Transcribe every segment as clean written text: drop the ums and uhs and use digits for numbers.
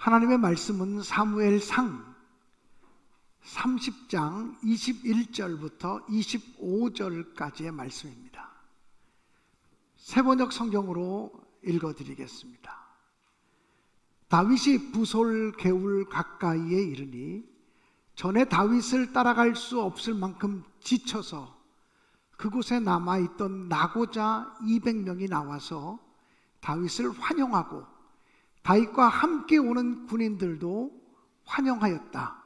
하나님의 말씀은 사무엘상 30장 21절부터 25절까지의 말씀입니다. 세번역 성경으로 읽어드리겠습니다. 다윗이 부솔 개울 가까이에 이르니 전에 다윗을 따라갈 수 없을 만큼 지쳐서 그곳에 남아있던 나고자 200명이 나와서 다윗을 환영하고 다윗과 함께 오는 군인들도 환영하였다.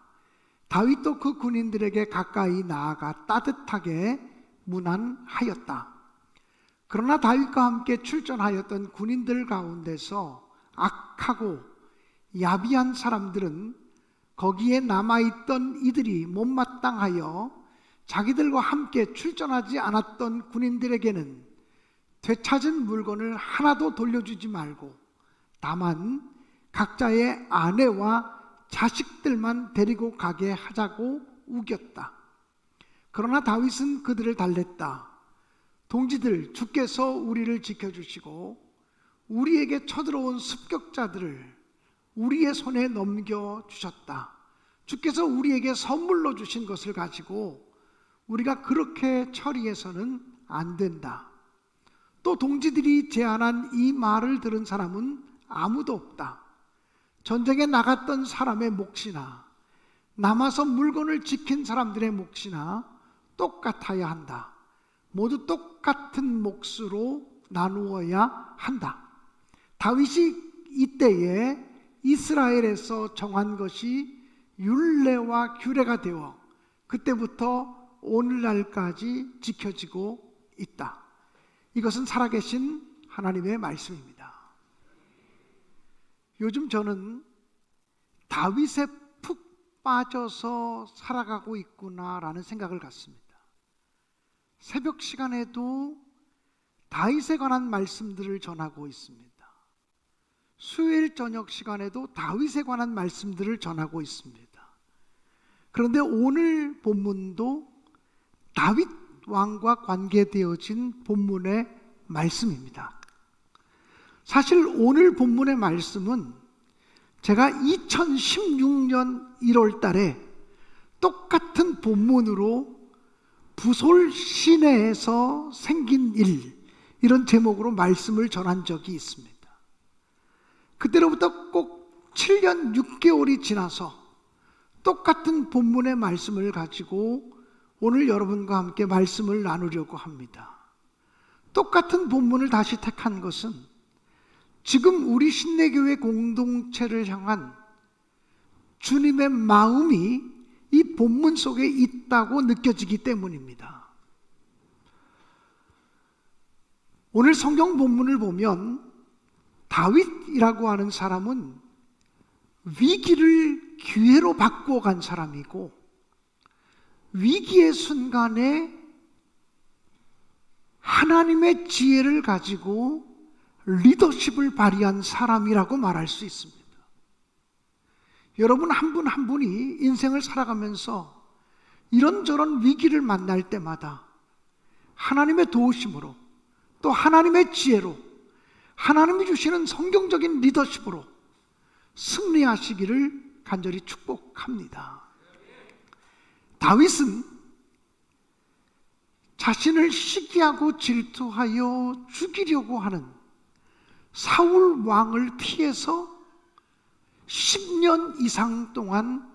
다윗도 그 군인들에게 가까이 나아가 따뜻하게 문안하였다. 그러나 다윗과 함께 출전하였던 군인들 가운데서 악하고 야비한 사람들은 거기에 남아있던 이들이 못마땅하여 자기들과 함께 출전하지 않았던 군인들에게는 되찾은 물건을 하나도 돌려주지 말고 다만 각자의 아내와 자식들만 데리고 가게 하자고 우겼다. 그러나 다윗은 그들을 달랬다. 동지들, 주께서 우리를 지켜주시고 우리에게 쳐들어온 습격자들을 우리의 손에 넘겨주셨다. 주께서 우리에게 선물로 주신 것을 가지고 우리가 그렇게 처리해서는 안 된다. 또 동지들이 제안한 이 말을 들은 사람은 아무도 없다. 전쟁에 나갔던 사람의 몫이나 남아서 물건을 지킨 사람들의 몫이나 똑같아야 한다. 모두 똑같은 몫으로 나누어야 한다. 다윗이 이때에 이스라엘에서 정한 것이 율례와 규례가 되어 그때부터 오늘날까지 지켜지고 있다. 이것은 살아계신 하나님의 말씀입니다. 요즘 저는 다윗에 푹 빠져서 살아가고 있구나라는 생각을 갖습니다. 새벽 시간에도 다윗에 관한 말씀들을 전하고 있습니다. 수요일 저녁 시간에도 다윗에 관한 말씀들을 전하고 있습니다. 그런데 오늘 본문도 다윗 왕과 관계되어진 본문의 말씀입니다. 사실 오늘 본문의 말씀은 제가 2016년 1월 달에 똑같은 본문으로 부솔 시내에서 생긴 일, 이런 제목으로 말씀을 전한 적이 있습니다. 그때로부터 꼭 7년 6개월이 지나서 똑같은 본문의 말씀을 가지고 오늘 여러분과 함께 말씀을 나누려고 합니다. 똑같은 본문을 다시 택한 것은 지금 우리 신내교회 공동체를 향한 주님의 마음이 이 본문 속에 있다고 느껴지기 때문입니다. 오늘 성경 본문을 보면 다윗이라고 하는 사람은 위기를 기회로 바꾸어 간 사람이고 위기의 순간에 하나님의 지혜를 가지고 리더십을 발휘한 사람이라고 말할 수 있습니다. 여러분 한 분 한 분이 인생을 살아가면서 이런저런 위기를 만날 때마다 하나님의 도우심으로 또 하나님의 지혜로 하나님이 주시는 성경적인 리더십으로 승리하시기를 간절히 축복합니다. 다윗은 자신을 시기하고 질투하여 죽이려고 하는 사울 왕을 피해서 10년 이상 동안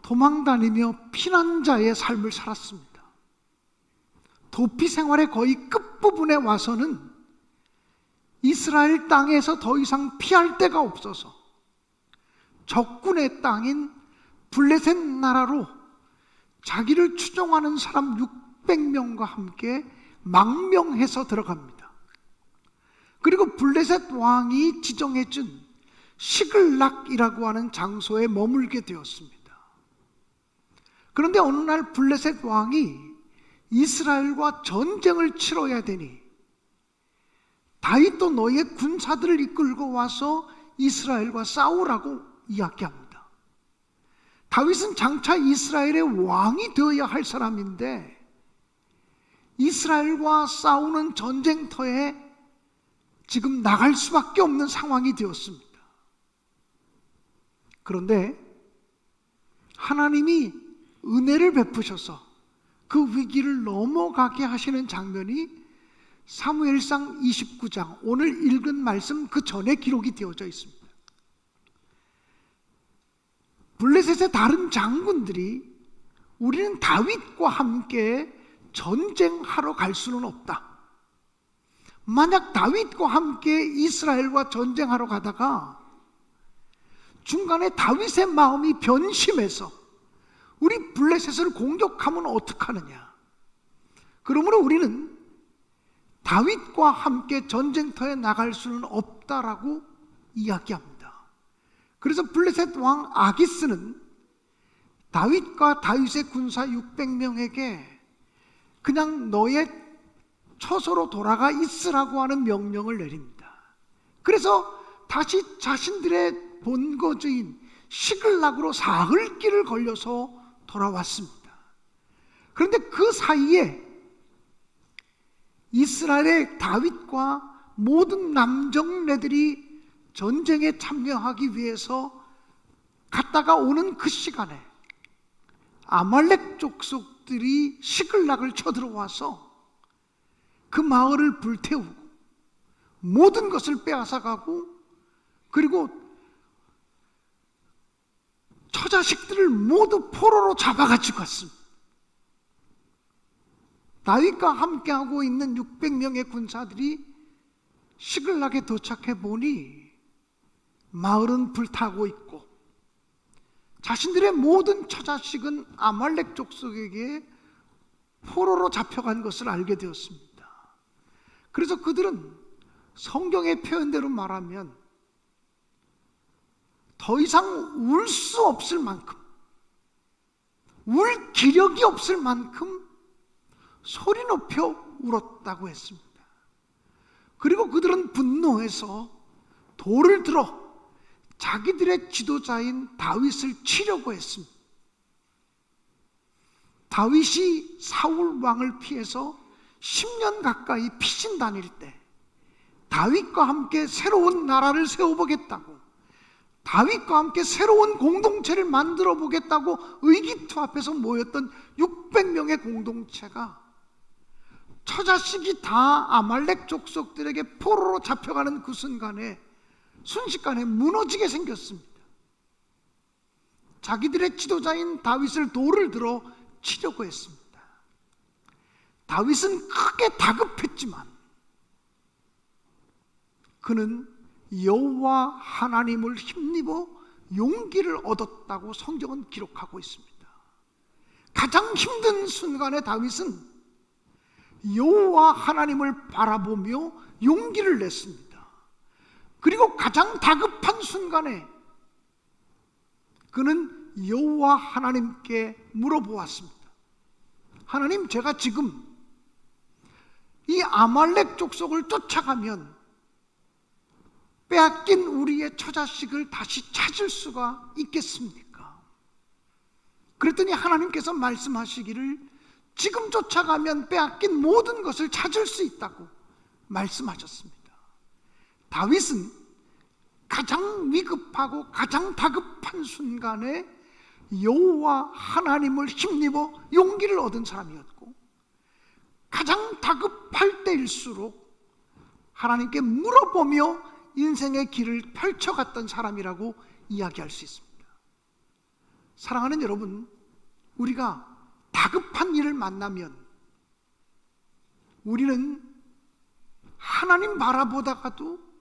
도망다니며 피난자의 삶을 살았습니다. 도피 생활의 거의 끝부분에 와서는 이스라엘 땅에서 더 이상 피할 데가 없어서 적군의 땅인 블레셋 나라로 자기를 추종하는 사람 600명과 함께 망명해서 들어갑니다. 그리고 블레셋 왕이 지정해준 시글락이라고 하는 장소에 머물게 되었습니다. 그런데 어느 날 블레셋 왕이 이스라엘과 전쟁을 치러야 되니 다윗도 너의 군사들을 이끌고 와서 이스라엘과 싸우라고 이야기합니다. 다윗은 장차 이스라엘의 왕이 되어야 할 사람인데 이스라엘과 싸우는 전쟁터에 지금 나갈 수밖에 없는 상황이 되었습니다. 그런데 하나님이 은혜를 베푸셔서 그 위기를 넘어가게 하시는 장면이 사무엘상 29장, 오늘 읽은 말씀 그 전에 기록이 되어져 있습니다. 블레셋의 다른 장군들이 우리는 다윗과 함께 전쟁하러 갈 수는 없다. 만약 다윗과 함께 이스라엘과 전쟁하러 가다가 중간에 다윗의 마음이 변심해서 우리 블레셋을 공격하면 어떡하느냐. 그러므로 우리는 다윗과 함께 전쟁터에 나갈 수는 없다라고 이야기합니다. 그래서 블레셋 왕 아기스는 다윗과 다윗의 군사 600명에게 그냥 너의 처소로 돌아가 있으라고 하는 명령을 내립니다. 그래서 다시 자신들의 본거지인 시글락으로 사흘길을 걸려서 돌아왔습니다. 그런데 그 사이에 이스라엘의 다윗과 모든 남정네들이 전쟁에 참여하기 위해서 갔다가 오는 그 시간에 아말렉 족속들이 시글락을 쳐들어와서 그 마을을 불태우고 모든 것을 빼앗아가고 그리고 처자식들을 모두 포로로 잡아가지고 갔습니다. 다윗과 함께하고 있는 600명의 군사들이 시글락에 도착해 보니 마을은 불타고 있고 자신들의 모든 처자식은 아말렉 족속에게 포로로 잡혀간 것을 알게 되었습니다. 그래서 그들은 성경의 표현대로 말하면 더 이상 울 수 없을 만큼, 울 기력이 없을 만큼 소리 높여 울었다고 했습니다. 그리고 그들은 분노해서 돌을 들어 자기들의 지도자인 다윗을 치려고 했습니다. 다윗이 사울 왕을 피해서 10년 가까이 피신 다닐 때 다윗과 함께 새로운 나라를 세워보겠다고, 다윗과 함께 새로운 공동체를 만들어 보겠다고 의기투합해서 모였던 600명의 공동체가 처자식이 다 아말렉 족속들에게 포로로 잡혀가는 그 순간에 순식간에 무너지게 생겼습니다. 자기들의 지도자인 다윗을 돌을 들어 치려고 했습니다. 다윗은 크게 다급했지만 그는 여호와 하나님을 힘입어 용기를 얻었다고 성경은 기록하고 있습니다. 가장 힘든 순간에 다윗은 여호와 하나님을 바라보며 용기를 냈습니다. 그리고 가장 다급한 순간에 그는 여호와 하나님께 물어보았습니다. 하나님, 제가 지금 이 아말렉 족속을 쫓아가면 빼앗긴 우리의 처자식을 다시 찾을 수가 있겠습니까? 그랬더니 하나님께서 말씀하시기를 지금 쫓아가면 빼앗긴 모든 것을 찾을 수 있다고 말씀하셨습니다. 다윗은 가장 위급하고 가장 다급한 순간에 여호와 하나님을 힘입어 용기를 얻은 사람이었고, 가장 다급할 때일수록 하나님께 물어보며 인생의 길을 펼쳐갔던 사람이라고 이야기할 수 있습니다. 사랑하는 여러분, 우리가 다급한 일을 만나면 우리는 하나님 바라보다가도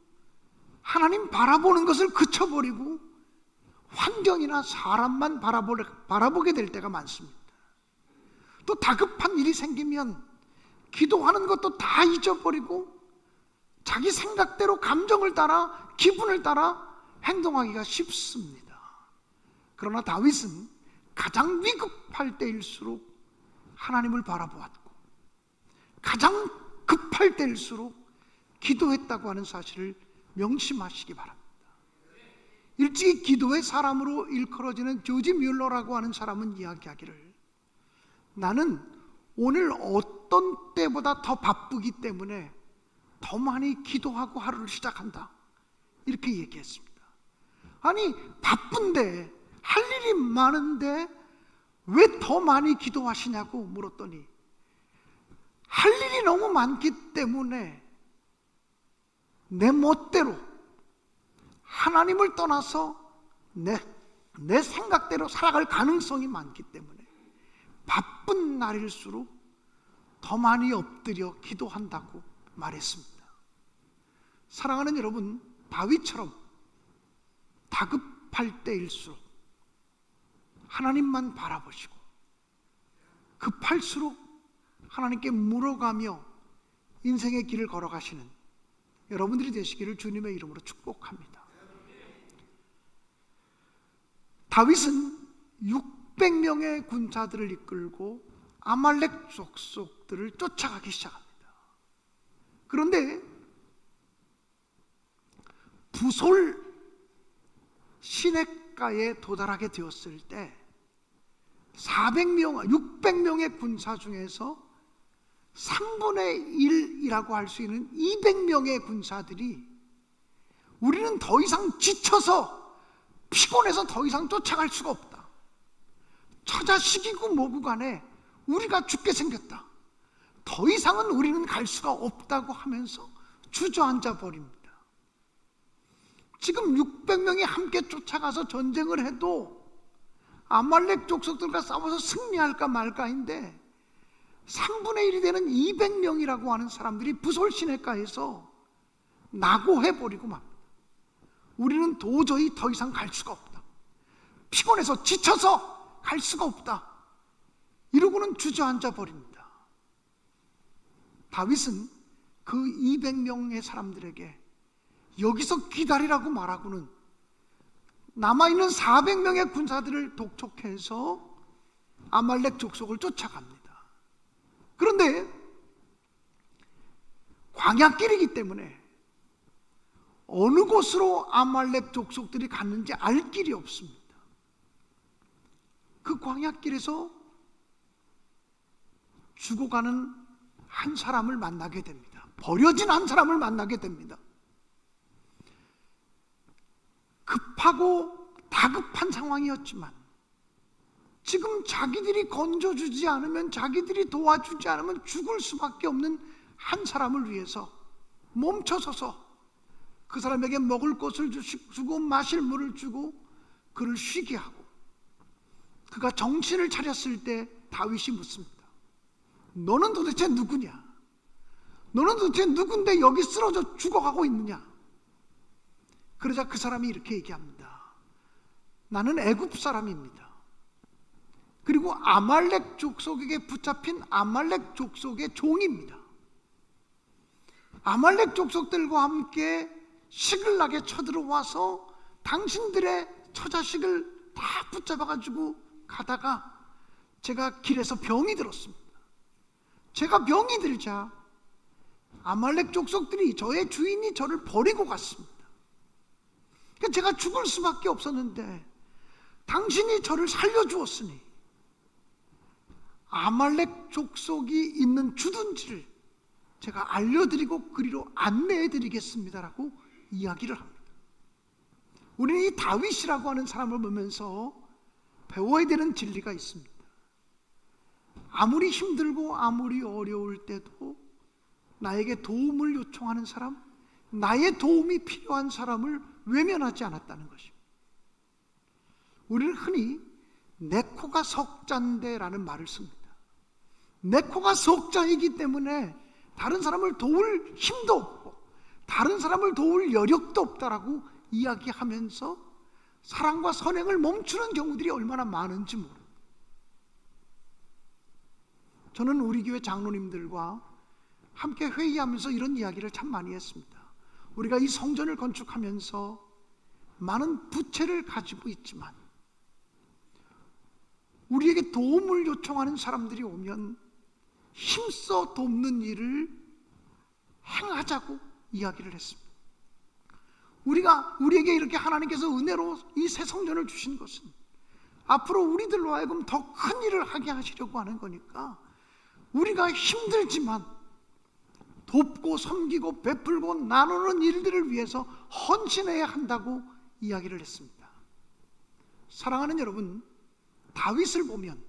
하나님 바라보는 것을 그쳐버리고 환경이나 사람만 바라보게 될 때가 많습니다. 또 다급한 일이 생기면 기도하는 것도 다 잊어버리고 자기 생각대로 감정을 따라 기분을 따라 행동하기가 쉽습니다. 그러나 다윗은 가장 위급할 때일수록 하나님을 바라보았고 가장 급할 때일수록 기도했다고 하는 사실을 명심하시기 바랍니다. 일찍이 기도의 사람으로 일컬어지는 조지 뮬러라고 하는 사람은 이야기하기를, 나는 오늘 어떤 때보다 더 바쁘기 때문에 더 많이 기도하고 하루를 시작한다, 이렇게 얘기했습니다. 아니 바쁜데 할 일이 많은데 왜 더 많이 기도하시냐고 물었더니 할 일이 너무 많기 때문에 내 멋대로 하나님을 떠나서 내 생각대로 살아갈 가능성이 많기 때문에 바쁜 날일수록 더 많이 엎드려 기도한다고 말했습니다. 사랑하는 여러분, 다윗처럼 다급할 때일수록 하나님만 바라보시고 급할수록 하나님께 물어가며 인생의 길을 걸어가시는 여러분들이 되시기를 주님의 이름으로 축복합니다. 다윗은 600명의 군사들을 이끌고 아말렉 족속들을 쫓아가기 시작합니다. 그런데 부솔 시냇가에 도달하게 되었을 때 600명의 군사 중에서 3분의 1이라고 할 수 있는 200명의 군사들이 우리는 더 이상 지쳐서 피곤해서 더 이상 쫓아갈 수가 없다. 처자식이고 뭐고 간에 우리가 죽게 생겼다. 더 이상은 우리는 갈 수가 없다고 하면서 주저앉아 버립니다. 지금 600명이 함께 쫓아가서 전쟁을 해도 아말렉 족속들과 싸워서 승리할까 말까인데 3분의 1이 되는 200명이라고 하는 사람들이 부솔 시냇가에서 낙오해버리고 맙니다. 우리는 도저히 더 이상 갈 수가 없다. 피곤해서 지쳐서 갈 수가 없다. 이러고는 주저앉아 버립니다. 다윗은 그 200명의 사람들에게 여기서 기다리라고 말하고는 남아있는 400명의 군사들을 독촉해서 아말렉 족속을 쫓아갑니다. 그런데 광야길이기 때문에 어느 곳으로 아말렉 족속들이 갔는지 알 길이 없습니다. 그 광야길에서 죽어가는 한 사람을 만나게 됩니다. 버려진 한 사람을 만나게 됩니다. 급하고 다급한 상황이었지만 지금 자기들이 건져주지 않으면, 자기들이 도와주지 않으면 죽을 수밖에 없는 한 사람을 위해서 멈춰서서 그 사람에게 먹을 것을 주고 마실 물을 주고 그를 쉬게 하고, 그가 정신을 차렸을 때 다윗이 묻습니다. 너는 도대체 누구냐? 너는 도대체 누군데 여기 쓰러져 죽어가고 있느냐? 그러자 그 사람이 이렇게 얘기합니다. 나는 애굽 사람입니다. 그리고 아말렉 족속에게 붙잡힌 아말렉 족속의 종입니다. 아말렉 족속들과 함께 시글락에 쳐들어와서 당신들의 처자식을 다 붙잡아가지고 가다가 제가 길에서 병이 들었습니다. 제가 병이 들자 아말렉 족속들이, 저의 주인이 저를 버리고 갔습니다. 그러니까 제가 죽을 수밖에 없었는데 당신이 저를 살려주었으니 아말렉 족속이 있는 주둔지를 제가 알려드리고 그리로 안내해드리겠습니다라고 이야기를 합니다. 우리는 이 다윗이라고 하는 사람을 보면서 배워야 되는 진리가 있습니다. 아무리 힘들고 아무리 어려울 때도 나에게 도움을 요청하는 사람, 나의 도움이 필요한 사람을 외면하지 않았다는 것입니다. 우리는 흔히 내 코가 석잔데라는 말을 씁니다. 내 코가 석자이기 때문에 다른 사람을 도울 힘도 없고 다른 사람을 도울 여력도 없다라고 이야기하면서 사랑과 선행을 멈추는 경우들이 얼마나 많은지 모릅니다. 저는 우리 교회 장로님들과 함께 회의하면서 이런 이야기를 참 많이 했습니다. 우리가 이 성전을 건축하면서 많은 부채를 가지고 있지만 우리에게 도움을 요청하는 사람들이 오면 힘써 돕는 일을 행하자고 이야기를 했습니다. 우리에게 이렇게 하나님께서 은혜로 이 새 성전을 주신 것은 앞으로 우리들로 하여금 더 큰 일을 하게 하시려고 하는 거니까 우리가 힘들지만 돕고 섬기고 베풀고 나누는 일들을 위해서 헌신해야 한다고 이야기를 했습니다. 사랑하는 여러분, 다윗을 보면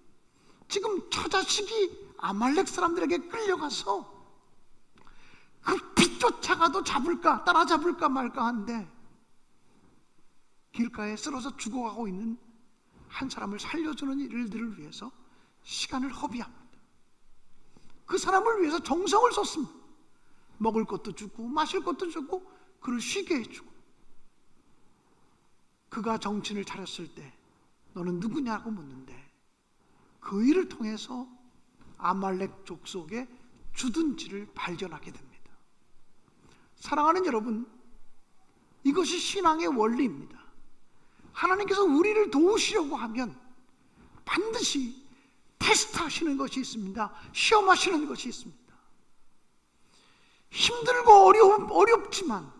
지금 처자식이 아말렉 사람들에게 끌려가서 그 빛조차가도 잡을까, 따라잡을까 말까 한데 길가에 쓰러져 죽어가고 있는 한 사람을 살려주는 일들을 위해서 시간을 허비합니다. 그 사람을 위해서 정성을 쏟습니다. 먹을 것도 주고 마실 것도 주고 그를 쉬게 해주고, 그가 정신을 차렸을 때 너는 누구냐고 묻는데 그 일을 통해서 아말렉 족속의 주둔지를 발견하게 됩니다. 사랑하는 여러분, 이것이 신앙의 원리입니다. 하나님께서 우리를 도우시려고 하면 반드시 테스트하시는 것이 있습니다. 시험하시는 것이 있습니다. 힘들고 어렵지만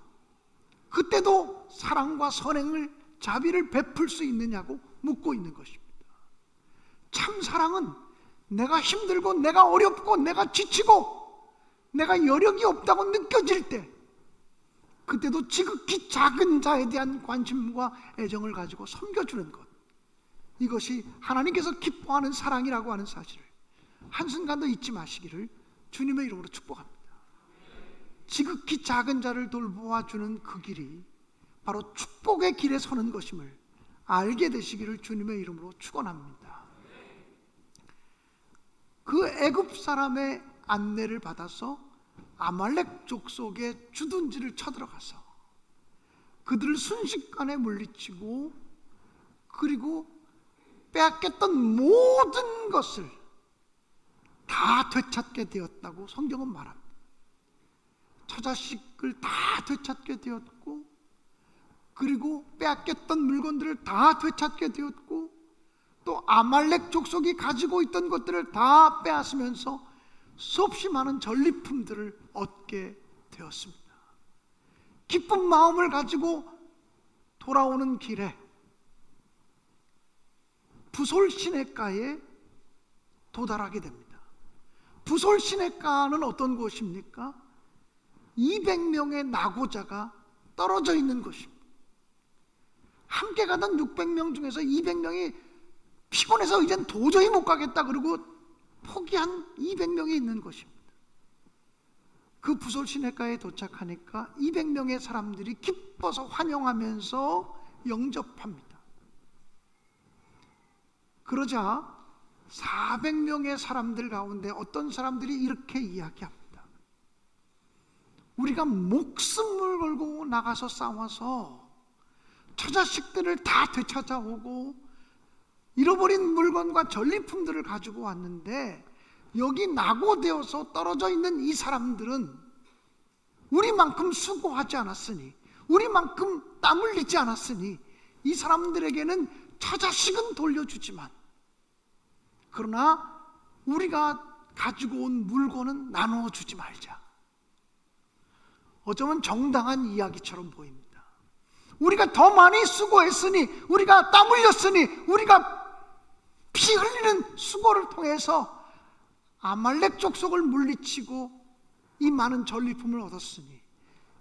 그때도 사랑과 선행을, 자비를 베풀 수 있느냐고 묻고 있는 것입니다. 참 사랑은 내가 힘들고 내가 어렵고 내가 지치고 내가 여력이 없다고 느껴질 때 그때도 지극히 작은 자에 대한 관심과 애정을 가지고 섬겨주는 것, 이것이 하나님께서 기뻐하는 사랑이라고 하는 사실을 한순간도 잊지 마시기를 주님의 이름으로 축복합니다. 지극히 작은 자를 돌보아주는 그 길이 바로 축복의 길에 서는 것임을 알게 되시기를 주님의 이름으로 축원합니다. 그 애굽 사람의 안내를 받아서 아말렉 족속의 주둔지를 쳐들어가서 그들을 순식간에 물리치고 그리고 빼앗겼던 모든 것을 다 되찾게 되었다고 성경은 말합니다. 처자식을 다 되찾게 되었고 그리고 빼앗겼던 물건들을 다 되찾게 되었고 또 아말렉 족속이 가지고 있던 것들을 다 빼앗으면서 수없이 많은 전리품들을 얻게 되었습니다. 기쁜 마음을 가지고 돌아오는 길에 부솔 시냇가에 도달하게 됩니다. 부솔 시냇가는 어떤 곳입니까? 200명의 낙오자가 떨어져 있는 곳입니다. 함께 가던 600명 중에서 200명이 피곤해서 이젠 도저히 못 가겠다 그러고 포기한 200명이 있는 것입니다. 그 부솔 시냇가에 도착하니까 200명의 사람들이 기뻐서 환영하면서 영접합니다. 그러자 400명의 사람들 가운데 어떤 사람들이 이렇게 이야기합니다. 우리가 목숨을 걸고 나가서 싸워서 처자식들을 다 되찾아오고 잃어버린 물건과 전리품들을 가지고 왔는데 여기 낙오되어서 떨어져 있는 이 사람들은 우리만큼 수고하지 않았으니, 우리만큼 땀 흘리지 않았으니 이 사람들에게는 처자식은 돌려주지만 그러나 우리가 가지고 온 물건은 나누어 주지 말자. 어쩌면 정당한 이야기처럼 보입니다. 우리가 더 많이 수고했으니, 우리가 땀 흘렸으니, 우리가 피 흘리는 수고를 통해서 아말렉 족속을 물리치고 이 많은 전리품을 얻었으니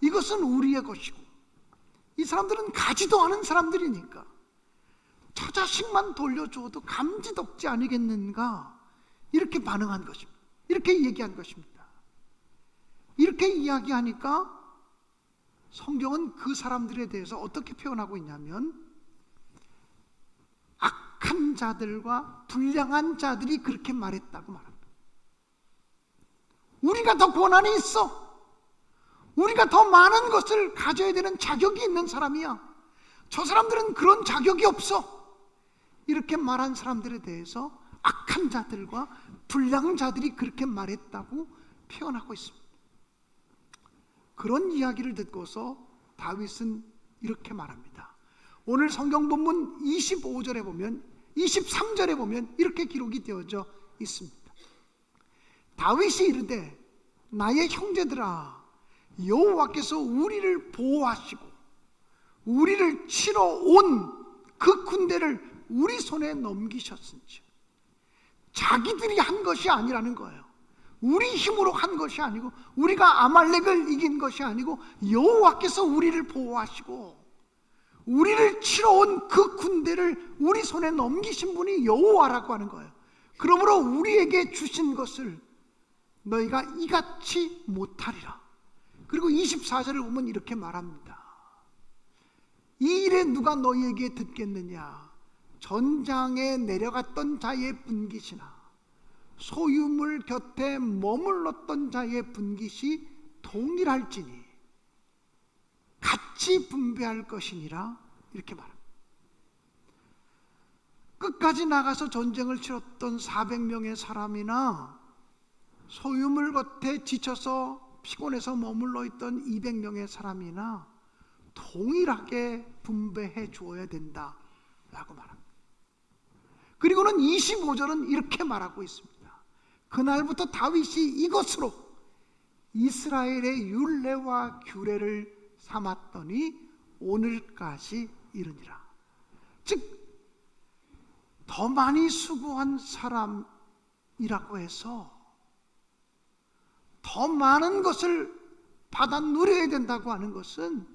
이것은 우리의 것이고, 이 사람들은 가지도 않은 사람들이니까 처자식만 돌려줘도 감지덕지 아니겠는가, 이렇게 반응한 것입니다. 이렇게 얘기한 것입니다. 이렇게 이야기하니까 성경은 그 사람들에 대해서 어떻게 표현하고 있냐면 악한 자들과 불량한 자들이 그렇게 말했다고 말합니다. 우리가 더 권한이 있어, 우리가 더 많은 것을 가져야 되는 자격이 있는 사람이야, 저 사람들은 그런 자격이 없어, 이렇게 말한 사람들에 대해서 악한 자들과 불량한 자들이 그렇게 말했다고 표현하고 있습니다. 그런 이야기를 듣고서 다윗은 이렇게 말합니다. 오늘 성경 본문 25절에 보면, 23절에 보면 이렇게 기록이 되어져 있습니다. 다윗이 이르되 나의 형제들아, 여호와께서 우리를 보호하시고 우리를 치러 온 그 군대를 우리 손에 넘기셨은지. 자기들이 한 것이 아니라는 거예요. 우리 힘으로 한 것이 아니고, 우리가 아말렉을 이긴 것이 아니고 여호와께서 우리를 보호하시고 우리를 치러 온 그 군대를 우리 손에 넘기신 분이 여호와라고 하는 거예요. 그러므로 우리에게 주신 것을 너희가 이같이 못하리라. 그리고 24절을 보면 이렇게 말합니다. 이 일에 누가 너희에게 듣겠느냐? 전장에 내려갔던 자의 분깃이나 소유물 곁에 머물렀던 자의 분깃이 동일할지니 같이 분배할 것이니라. 이렇게 말합니다. 끝까지 나가서 전쟁을 치렀던 400명의 사람이나 소유물 곁에 지쳐서 피곤해서 머물러 있던 200명의 사람이나 동일하게 분배해 주어야 된다 라고 말합니다. 그리고는 25절은 이렇게 말하고 있습니다. 그날부터 다윗이 이것으로 이스라엘의 율례와 규례를 삼았더니 오늘까지 이르니라. 즉 더 많이 수고한 사람이라고 해서 더 많은 것을 받아 누려야 된다고 하는 것은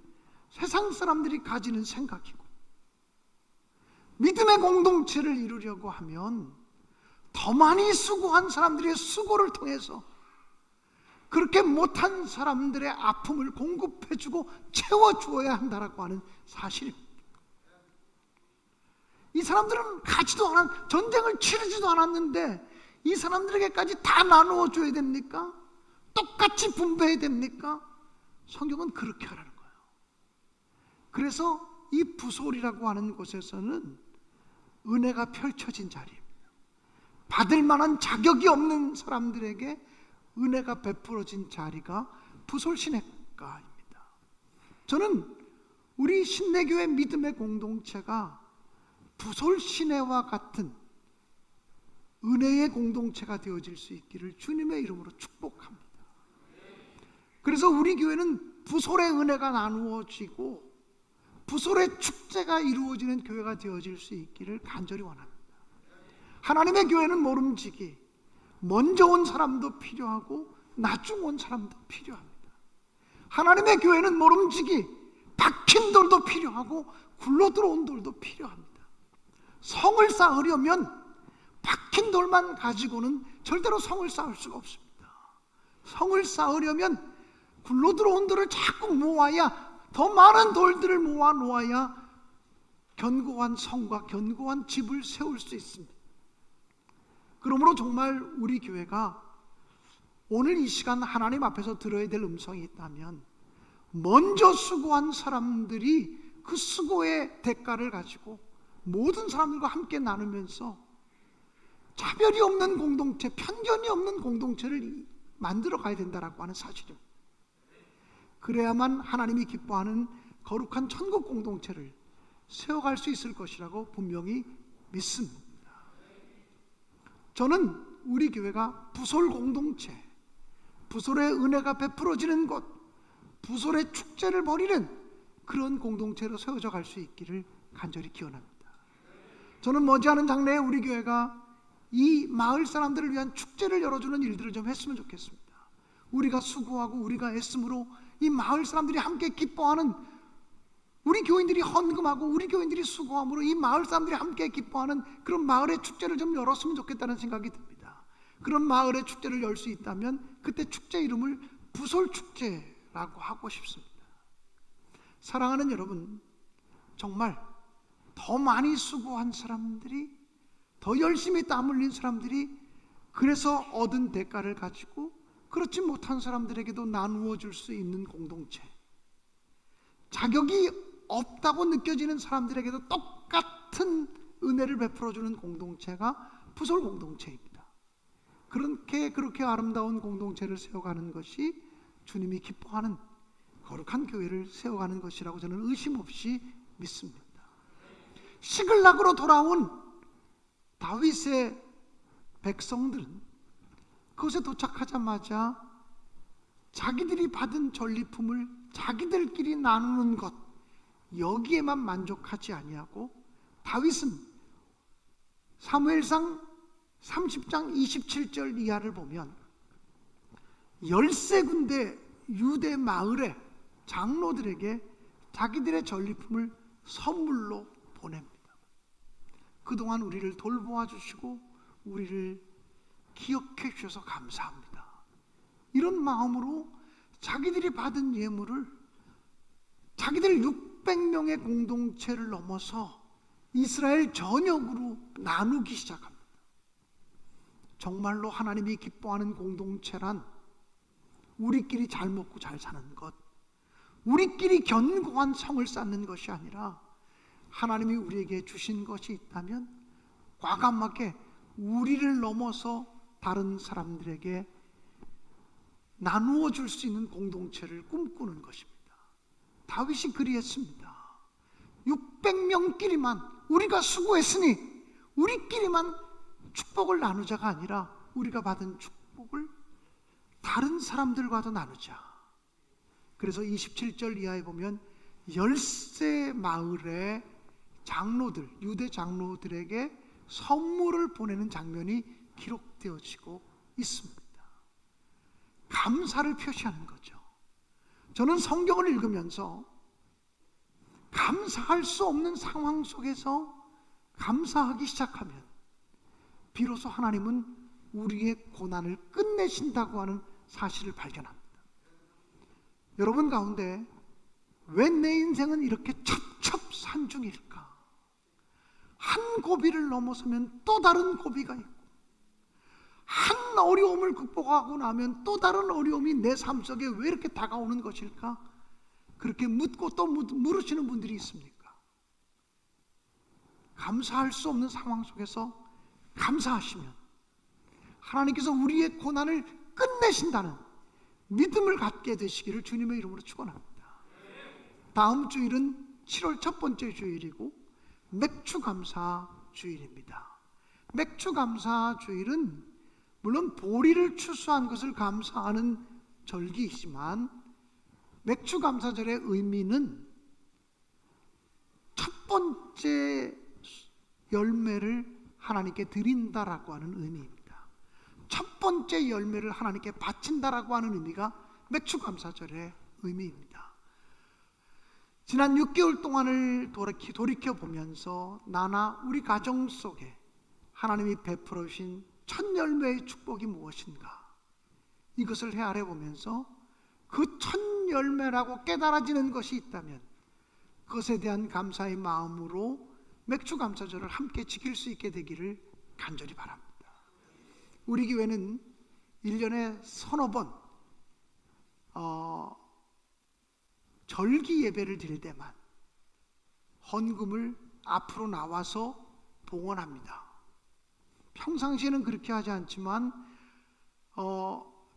세상 사람들이 가지는 생각이고, 믿음의 공동체를 이루려고 하면 더 많이 수고한 사람들의 수고를 통해서 그렇게 못한 사람들의 아픔을 공급해주고 채워주어야 한다라고 하는 사실입니다. 이 사람들은 가지도 않았, 전쟁을 치르지도 않았는데 이 사람들에게까지 다 나누어 줘야 됩니까? 똑같이 분배해야 됩니까? 성경은 그렇게 하라는 거예요. 그래서 이 부솔이라고 하는 곳에서는 은혜가 펼쳐진 자리입니다. 받을 만한 자격이 없는 사람들에게 은혜가 베풀어진 자리가 부솔신학가입니다. 저는 우리 신내교회 믿음의 공동체가 부솔신혜와 같은 은혜의 공동체가 되어질 수 있기를 주님의 이름으로 축복합니다. 그래서 우리 교회는 부솔의 은혜가 나누어지고 부솔의 축제가 이루어지는 교회가 되어질 수 있기를 간절히 원합니다. 하나님의 교회는 모름지기 먼저 온 사람도 필요하고 나중 온 사람도 필요합니다. 하나님의 교회는 모름지기 박힌 돌도 필요하고 굴러 들어온 돌도 필요합니다. 성을 쌓으려면 박힌 돌만 가지고는 절대로 성을 쌓을 수가 없습니다. 성을 쌓으려면 굴러 들어온 돌을 자꾸 모아야, 더 많은 돌들을 모아 놓아야 견고한 성과 견고한 집을 세울 수 있습니다. 그러므로 정말 우리 교회가 오늘 이 시간 하나님 앞에서 들어야 될 음성이 있다면, 먼저 수고한 사람들이 그 수고의 대가를 가지고 모든 사람들과 함께 나누면서 차별이 없는 공동체, 편견이 없는 공동체를 만들어 가야 된다라고 하는 사실입니다. 그래야만 하나님이 기뻐하는 거룩한 천국 공동체를 세워갈 수 있을 것이라고 분명히 믿습니다. 저는 우리 교회가 부솔 공동체, 부솔의 은혜가 베풀어지는 곳, 부솔의 축제를 벌이는 그런 공동체로 세워져 갈 수 있기를 간절히 기원합니다. 저는 머지않은 장래에 우리 교회가 이 마을 사람들을 위한 축제를 열어주는 일들을 좀 했으면 좋겠습니다. 우리가 수고하고 우리가 애씀으로 이 마을 사람들이 함께 기뻐하는, 우리 교인들이 헌금하고 우리 교인들이 수고함으로 이 마을 사람들이 함께 기뻐하는 그런 마을의 축제를 좀 열었으면 좋겠다는 생각이 듭니다. 그런 마을의 축제를 열 수 있다면 그때 축제 이름을 부솔축제라고 하고 싶습니다. 사랑하는 여러분, 정말 더 많이 수고한 사람들이, 더 열심히 땀 흘린 사람들이 그래서 얻은 대가를 가지고 그렇지 못한 사람들에게도 나누어 줄 수 있는 공동체, 자격이 없다고 느껴지는 사람들에게도 똑같은 은혜를 베풀어주는 공동체가 부솔 공동체입니다. 그렇게 아름다운 공동체를 세워가는 것이 주님이 기뻐하는 거룩한 교회를 세워가는 것이라고 저는 의심 없이 믿습니다. 시글락으로 돌아온 다윗의 백성들은 그곳에 도착하자마자 자기들이 받은 전리품을 자기들끼리 나누는 것, 여기에만 만족하지 아니하고 다윗은 사무엘상 30장 27절 이하를 보면 13군데 유대 마을의 장로들에게 자기들의 전리품을 선물로 보냅니다. 그동안 우리를 돌보아 주시고 우리를 기억해 주셔서 감사합니다. 이런 마음으로 자기들이 받은 예물을 자기들 600명의 공동체를 넘어서 이스라엘 전역으로 나누기 시작합니다. 정말로 하나님이 기뻐하는 공동체란 우리끼리 잘 먹고 잘 사는 것, 우리끼리 견고한 성을 쌓는 것이 아니라 하나님이 우리에게 주신 것이 있다면 과감하게 우리를 넘어서 다른 사람들에게 나누어 줄 수 있는 공동체를 꿈꾸는 것입니다. 다윗이 그리했습니다. 600명끼리만 우리가 수고했으니 우리끼리만 축복을 나누자가 아니라 우리가 받은 축복을 다른 사람들과도 나누자. 그래서 27절 이하에 보면 10세 마을의 장로들, 유대 장로들에게 선물을 보내는 장면이 기록되어지고 있습니다. 감사를 표시하는 거죠. 저는 성경을 읽으면서 감사할 수 없는 상황 속에서 감사하기 시작하면 비로소 하나님은 우리의 고난을 끝내신다고 하는 사실을 발견합니다. 여러분 가운데 왜 내 인생은 이렇게 첩첩산중일까? 한 고비를 넘어서면 또 다른 고비가 있고, 한 어려움을 극복하고 나면 또 다른 어려움이 내 삶 속에 왜 이렇게 다가오는 것일까? 그렇게 묻고 또 물으시는 분들이 있습니까? 감사할 수 없는 상황 속에서 감사하시면 하나님께서 우리의 고난을 끝내신다는 믿음을 갖게 되시기를 주님의 이름으로 축원합니다. 다음 주일은 7월 첫 번째 주일이고 맥주감사 주일입니다. 맥주감사 주일은 물론 보리를 추수한 것을 감사하는 절기이지만 맥주감사절의 의미는 첫 번째 열매를 하나님께 드린다라고 하는 의미입니다. 첫 번째 열매를 하나님께 바친다라고 하는 의미가 맥주감사절의 의미입니다. 지난 6개월 동안을 돌이켜보면서 나나 우리 가정 속에 하나님이 베풀어 주신 첫 열매의 축복이 무엇인가, 이것을 헤아려 보면서 그 첫 열매라고 깨달아지는 것이 있다면 그것에 대한 감사의 마음으로 맥주감사절을 함께 지킬 수 있게 되기를 간절히 바랍니다. 우리 교회는 1년에 서너 번 절기 예배를 드릴 때만 헌금을 앞으로 나와서 봉헌합니다. 평상시에는 그렇게 하지 않지만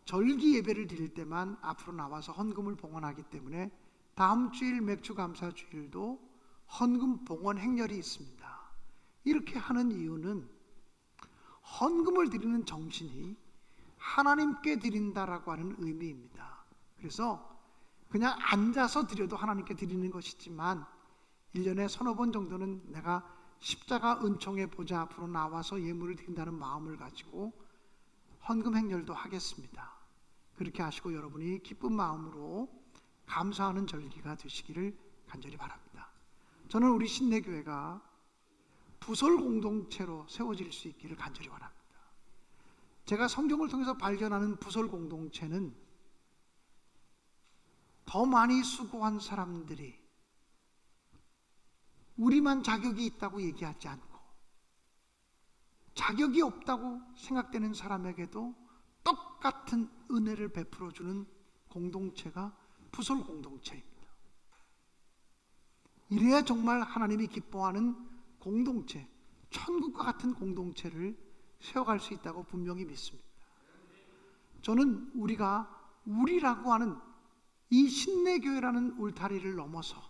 절기 예배를 드릴 때만 앞으로 나와서 헌금을 봉헌하기 때문에 다음 주일 맥주감사 주일도 헌금 봉헌 행렬이 있습니다. 이렇게 하는 이유는 헌금을 드리는 정신이 하나님께 드린다라고 하는 의미입니다. 그래서 그냥 앉아서 드려도 하나님께 드리는 것이지만 1년에 서너 번 정도는 내가 십자가 은총의 보좌 앞으로 나와서 예물을 드린다는 마음을 가지고 헌금 행렬도 하겠습니다. 그렇게 하시고 여러분이 기쁜 마음으로 감사하는 절기가 되시기를 간절히 바랍니다. 저는 우리 신내교회가 부설 공동체로 세워질 수 있기를 간절히 바랍니다. 제가 성경을 통해서 발견하는 부설 공동체는 더 많이 수고한 사람들이 우리만 자격이 있다고 얘기하지 않고 자격이 없다고 생각되는 사람에게도 똑같은 은혜를 베풀어 주는 공동체가 부설 공동체입니다. 이래야 정말 하나님이 기뻐하는 공동체, 천국과 같은 공동체를 세워갈 수 있다고 분명히 믿습니다. 저는 우리라고 하는 이 신내교회라는 울타리를 넘어서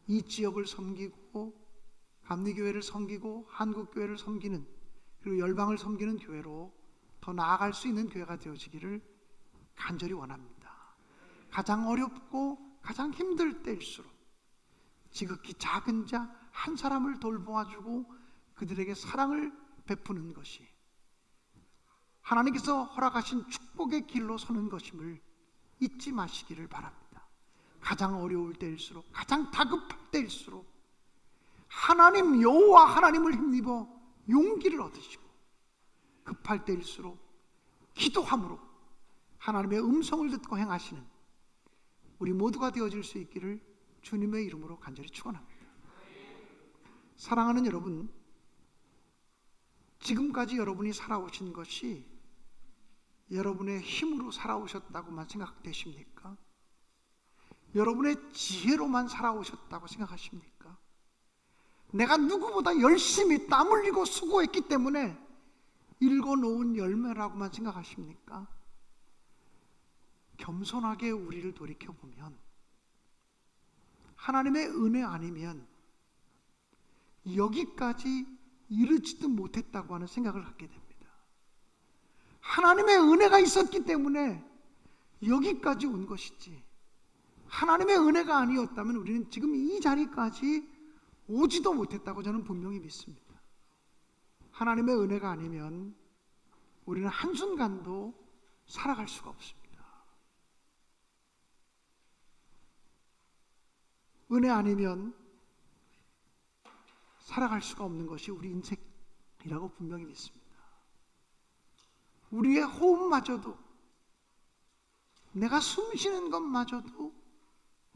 이 지역을 섬기고 감리교회를 섬기고 한국교회를 섬기는, 그리고 열방을 섬기는 교회로 더 나아갈 수 있는 교회가 되어지기를 간절히 원합니다. 가장 어렵고 가장 힘들 때일수록 지극히 작은 자 한 사람을 돌보아주고 그들에게 사랑을 베푸는 것이 하나님께서 허락하신 축복의 길로 서는 것임을 잊지 마시기를 바랍니다. 가장 어려울 때일수록, 가장 다급할 때일수록 하나님 여호와 하나님을 힘입어 용기를 얻으시고, 급할 때일수록 기도함으로 하나님의 음성을 듣고 행하시는 우리 모두가 되어질 수 있기를 주님의 이름으로 간절히 축원합니다. 사랑하는 여러분, 지금까지 여러분이 살아오신 것이 여러분의 힘으로 살아오셨다고만 생각되십니까? 여러분의 지혜로만 살아오셨다고 생각하십니까? 내가 누구보다 열심히 땀 흘리고 수고했기 때문에 일궈놓은 열매라고만 생각하십니까? 겸손하게 우리를 돌이켜보면 하나님의 은혜 아니면 여기까지 이르지도 못했다고 하는 생각을 갖게 됩니다. 하나님의 은혜가 있었기 때문에 여기까지 온 것이지, 하나님의 은혜가 아니었다면 우리는 지금 이 자리까지 오지도 못했다고 저는 분명히 믿습니다. 하나님의 은혜가 아니면 우리는 한순간도 살아갈 수가 없습니다. 은혜 아니면 살아갈 수가 없는 것이 우리 인생이라고 분명히 믿습니다. 우리의 호흡마저도, 내가 숨 쉬는 것마저도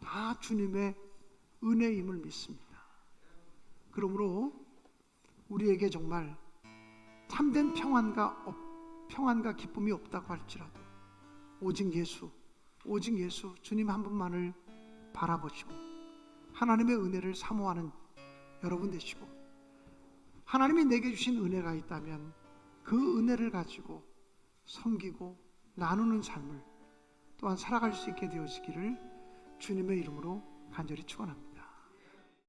다 주님의 은혜임을 믿습니다. 그러므로 우리에게 정말 참된 평안과 기쁨이 없다고 할지라도 오직 예수 주님 한 분만을 바라보시고 하나님의 은혜를 사모하는 여러분 되시고, 하나님이 내게 주신 은혜가 있다면 그 은혜를 가지고 섬기고 나누는 삶을 또한 살아갈 수 있게 되어지기를 주님의 이름으로 간절히 축원합니다.